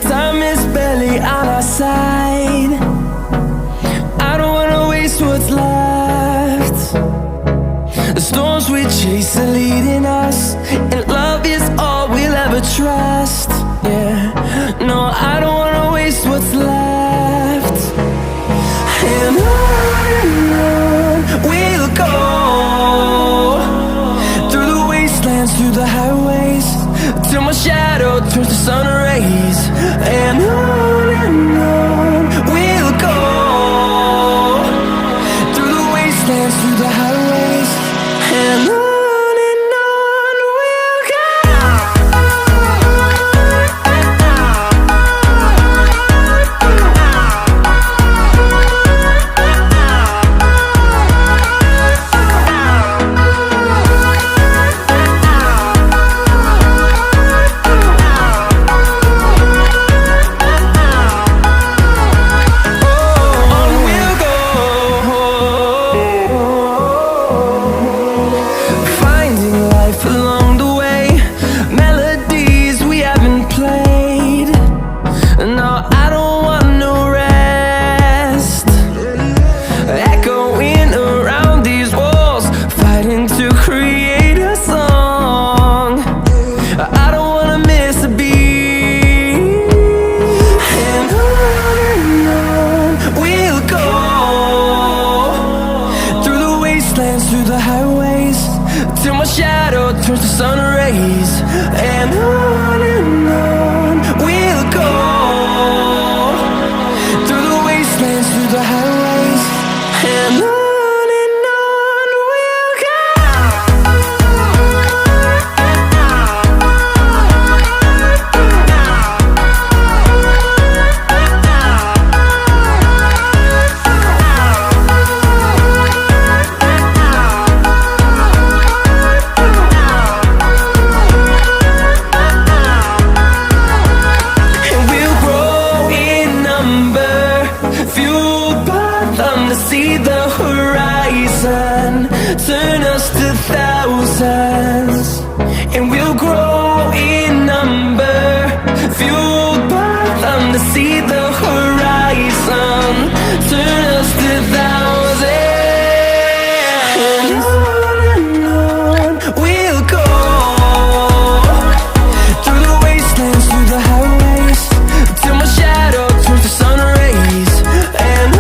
Time is barely on our side. I don't wanna waste what's left. The storms we chase are leading us, and love is all we'll ever trust. Yeah, no, I don't wanna waste what's left. And on we'll go, through the wastelands, through the highways, till my shadow turns to sun rays. And on we'll go, through the wastelands, through the highways, and on we'll go. Through the highways, till my shadow turns to sun rays. And on we'll go, through the wastelands, through the highways, and on. See the horizon turn us to thousands, and we'll grow in number, fueled by them. To see the horizon turn us to thousands, and on we'll go, through the wastelands, through the highways, till my shadow turns to sun rays. And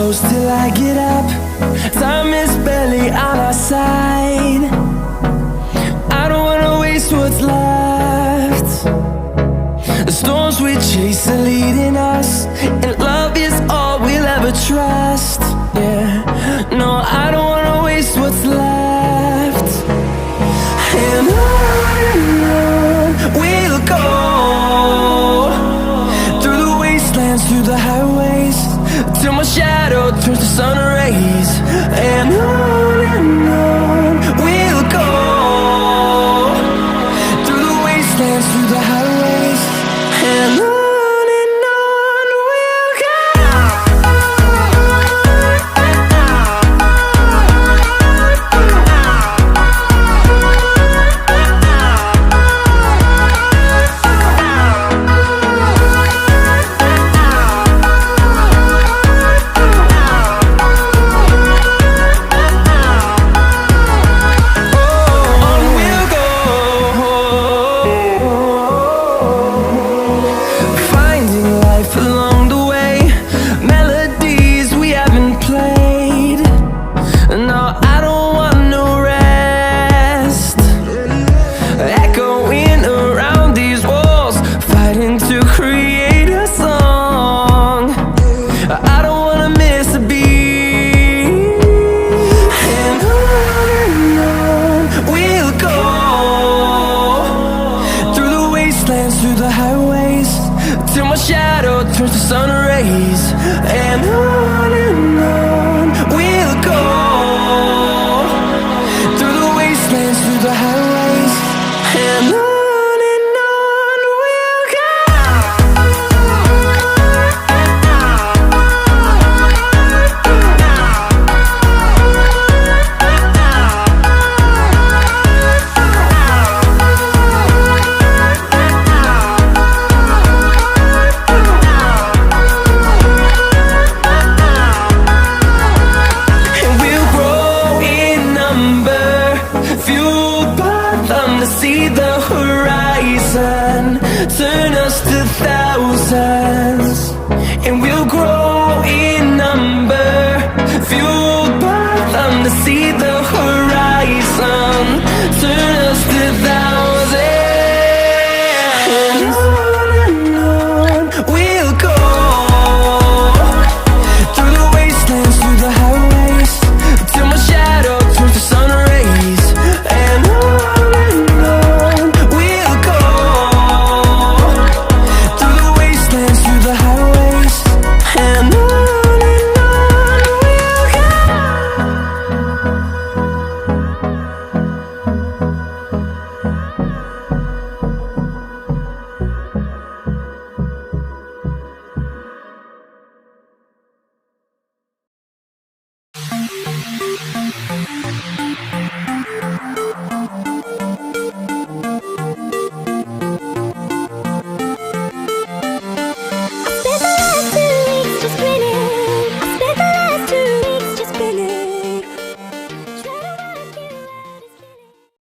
close till I get up. Time is barely on our side. I don't wanna waste what's left. The storms we chase are leading us, and love is all we'll ever trust. Yeah, no, I don't